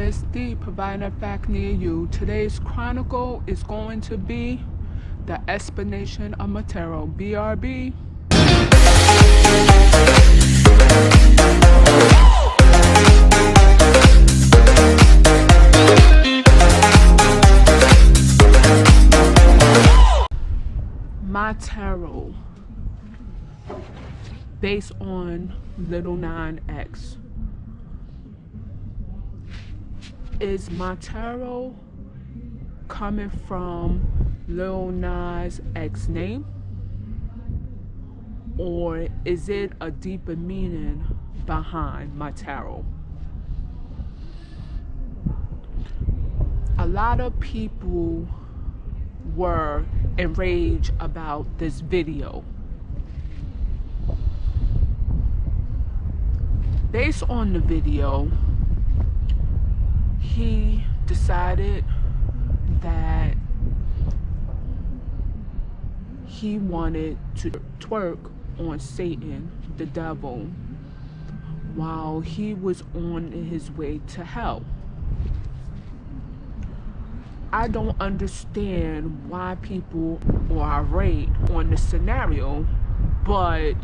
Miss D, providing a fact near you. Today's chronicle is going to be the explanation of Montero. BRB. Montero, based on Lil Nas. Is Montero coming from Lil Nas X name? Or is it a deeper meaning behind Montero? A lot of people were enraged about this video. Based on the video, he decided that he wanted to twerk on Satan, the devil, while he was on his way to hell. I don't understand why people are irate on the scenario, but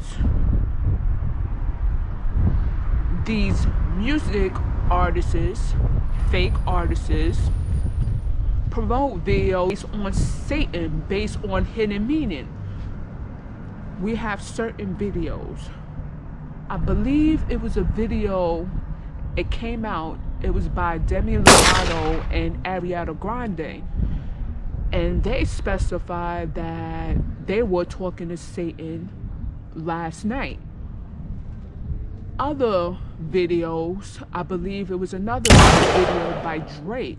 these music artists, fake artists, promote videos based on Satan, based on hidden meaning. We have certain videos. I believe it was a video, it came out, it was by Demi Lovato and Ariana Grande. And they specified that they were talking to Satan last night. Other videos, I believe it was another video by Drake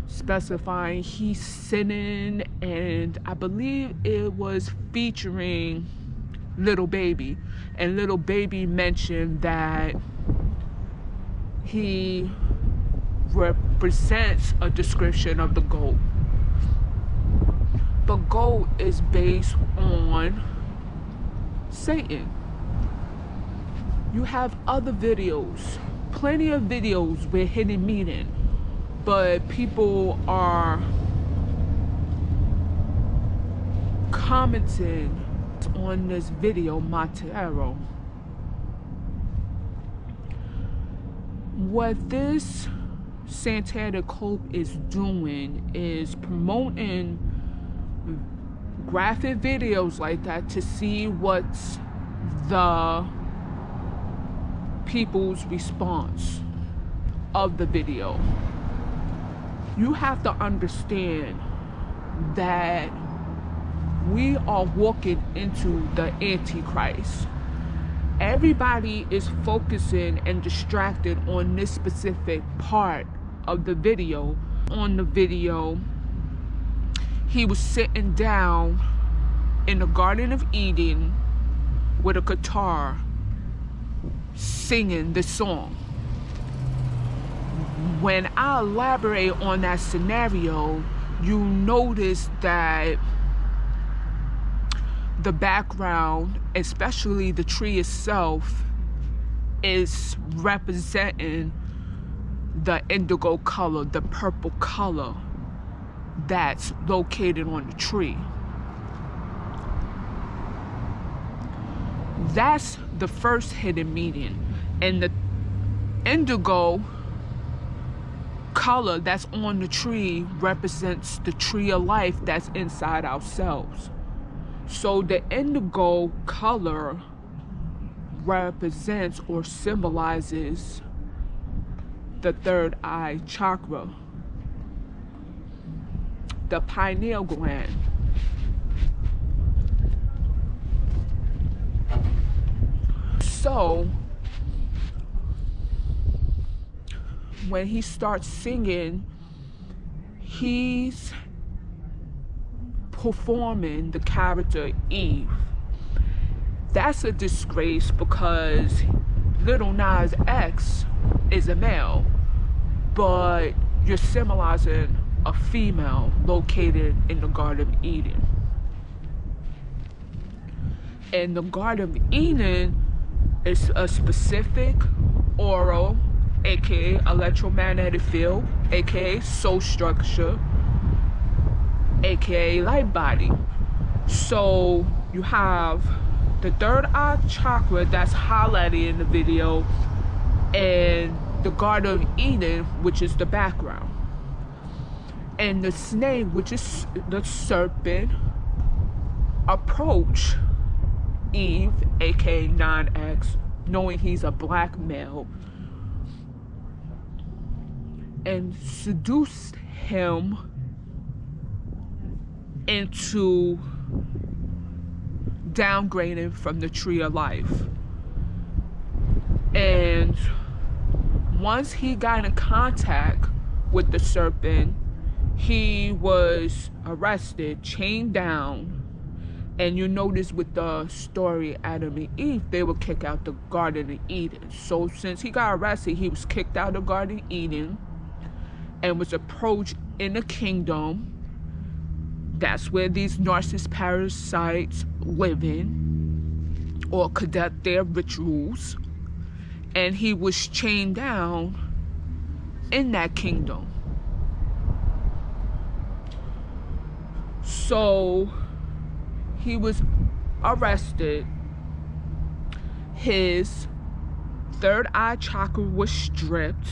specifying he's sinning, and I believe it was featuring Lil Baby, and Lil Baby mentioned that he represents a description of the goat. The goat is based on Satan. You have other videos, plenty of videos with hidden meaning, but people are commenting on this video, Montero. What this satanic cult is doing is promoting graphic videos like that to see what's the people's response of the video. You have to understand that we are walking into the Antichrist. Everybody is focusing and distracted on this specific part of the video. On the video, he was sitting down in the Garden of Eden with a guitar, singing the song. When I elaborate on that scenario, you notice that the background, especially the tree itself, is representing the indigo color, the purple color that's located on the tree. That's the first hidden meaning. And the indigo color that's on the tree represents the tree of life that's inside ourselves. So the indigo color represents or symbolizes the third eye chakra, the pineal gland. So when he starts singing, he's performing the character Eve. That's a disgrace because Lil Nas X is a male, but you're symbolizing a female located in the Garden of Eden. And the Garden of Eden is a specific oral aka electromagnetic field, aka soul structure, aka light body. So you have the third eye chakra that's highlighted in the video, and the Garden of Eden, which is the background, and the snake, which is the serpent, approach Eve, aka 9X, knowing he's a black male, and seduced him into downgrading from the tree of life. And once he got in contact with the serpent, he was arrested, chained down. And you notice with the story Adam and Eve, they were kicked out the Garden of Eden. So since he got arrested, he was kicked out of the Garden of Eden and was approached in the kingdom. That's where these narcissist parasites live in or conduct their rituals. And he was chained down in that kingdom. So he was arrested. His third eye chakra was stripped.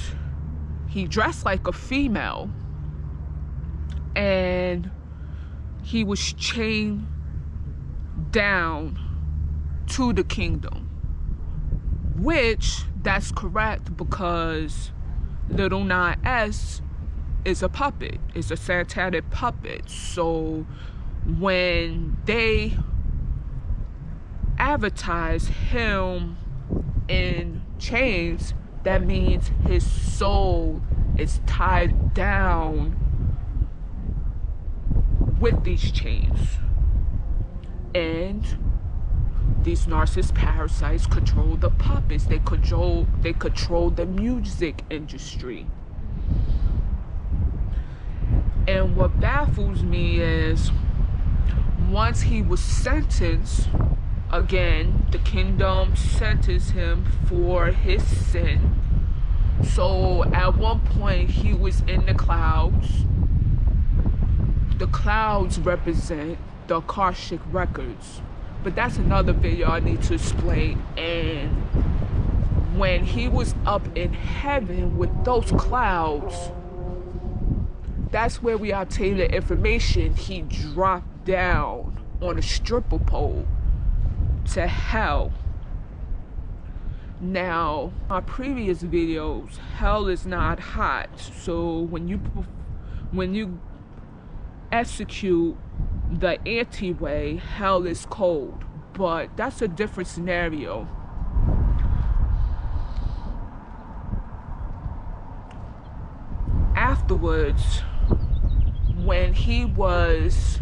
He dressed like a female. And he was chained down to the kingdom. Which, that's correct, because Lil Nas is a puppet. It's a satanic puppet. So when they advertise him in chains, that means his soul is tied down with these chains. And these narcissist parasites control the puppets. They control the music industry. And what baffles me is, once he was sentenced, again, the kingdom sentenced him for his sin. So at one point he was in the clouds. The clouds represent the Akashic records. But that's another video I need to explain. And when he was up in heaven with those clouds, that's where we obtained the information. He dropped down on a stripper pole to hell. Now, my previous videos, hell is not hot. So when you execute the anti-way, hell is cold. But that's a different scenario. Afterwards, when he was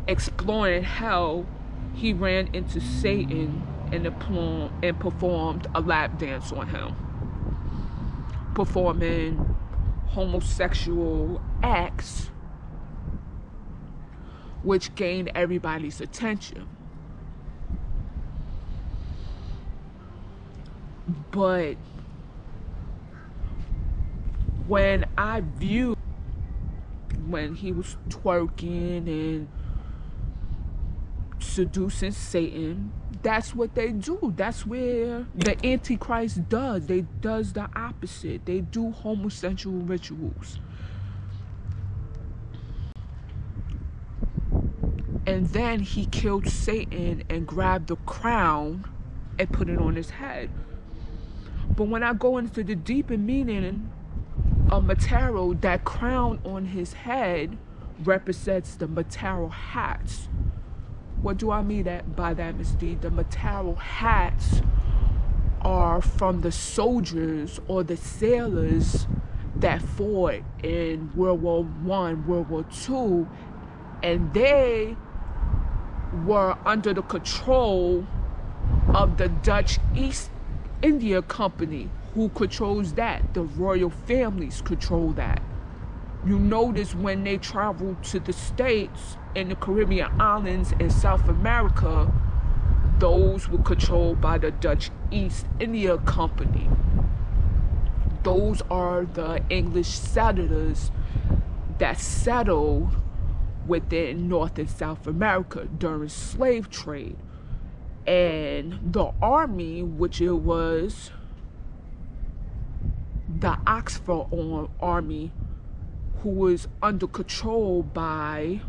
exploring hell, he ran into Satan and performed a lap dance on him, performing homosexual acts, which gained everybody's attention. But when I viewed when he was twerking and seducing Satan, that's what they do. That's where the Antichrist does. They does the opposite. They do homosexual rituals. And then he killed Satan and grabbed the crown and put it on his head. But when I go into the deeper meaning of Montero, that crown on his head represents the Montero hats. What do I mean by that, Miss D? The Montero hats are from the soldiers or the sailors that fought in World War I, World War II, and they were under the control of the Dutch East India Company. Who controls that? The royal families control that. You notice when they traveled to the States and the Caribbean islands and South America, those were controlled by the Dutch East India Company. Those are the English settlers that settled within North and South America during slave trade. And the army, which it was the Oxford army, who was under control by,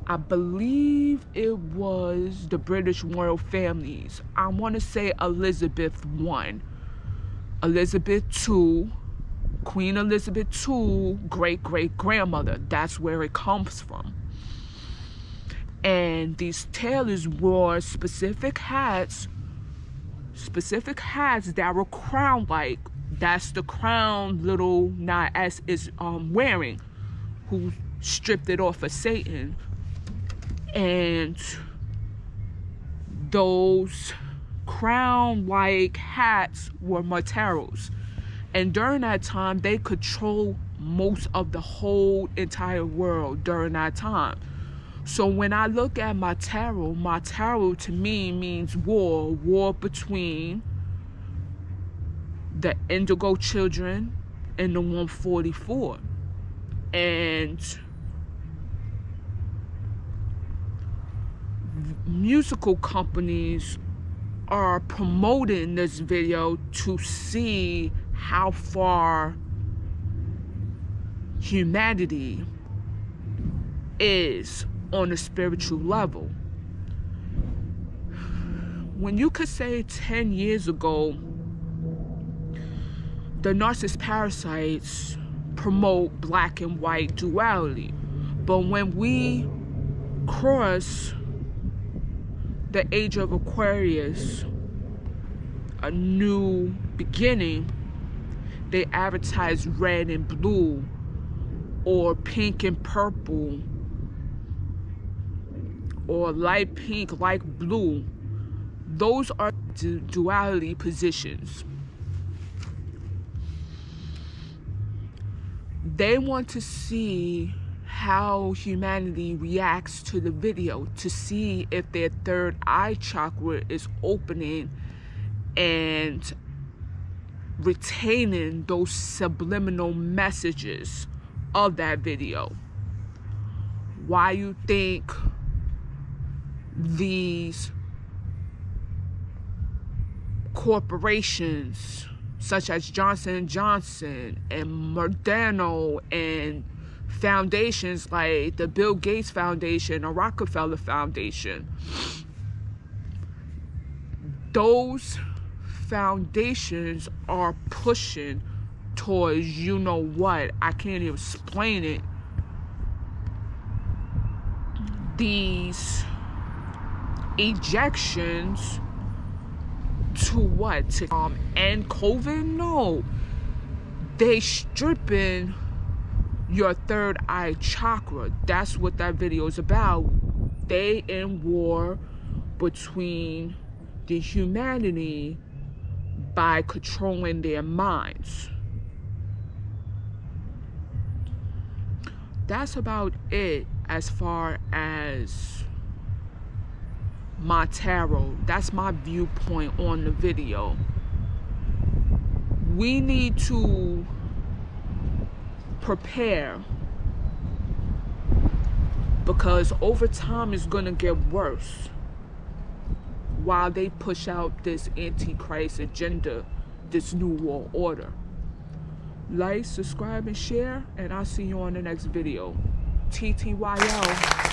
I believe it was the British royal families. I want to say Elizabeth I, Elizabeth II, Queen Elizabeth II, great-great-grandmother. That's where it comes from. And these tailors wore specific hats that were crown-like. That's the crown Lil Nas is wearing, who stripped it off for Satan. And those crown-like hats were Monteros. And during that time, they controlled most of the whole entire world during that time. So when I look at Montero to me means war between the Indigo Children and the 144. And musical companies are promoting this video to see how far humanity is on a spiritual level. When you could say 10 years ago, the narcissist parasites promote black and white duality. But when we cross the age of Aquarius, a new beginning, they advertise red and blue or pink and purple or light pink, light blue. Those are duality positions. They want to see how humanity reacts to the video, to see if their third eye chakra is opening and retaining those subliminal messages of that video. Why you think these corporations such as Johnson & Johnson and Montero and foundations like the Bill Gates Foundation or Rockefeller Foundation, those foundations are pushing towards, you know what, I can't even explain it, these ejections to what? To end COVID? No. They stripping your third eye chakra. That's what that video is about. They in war between the humanity by controlling their minds. That's about it as far as Montero. That's my viewpoint on the video. We need to prepare, because over time it's gonna get worse while they push out this antichrist agenda, this new world order. Like, subscribe, and share, and I'll see you on the next video. TTYL.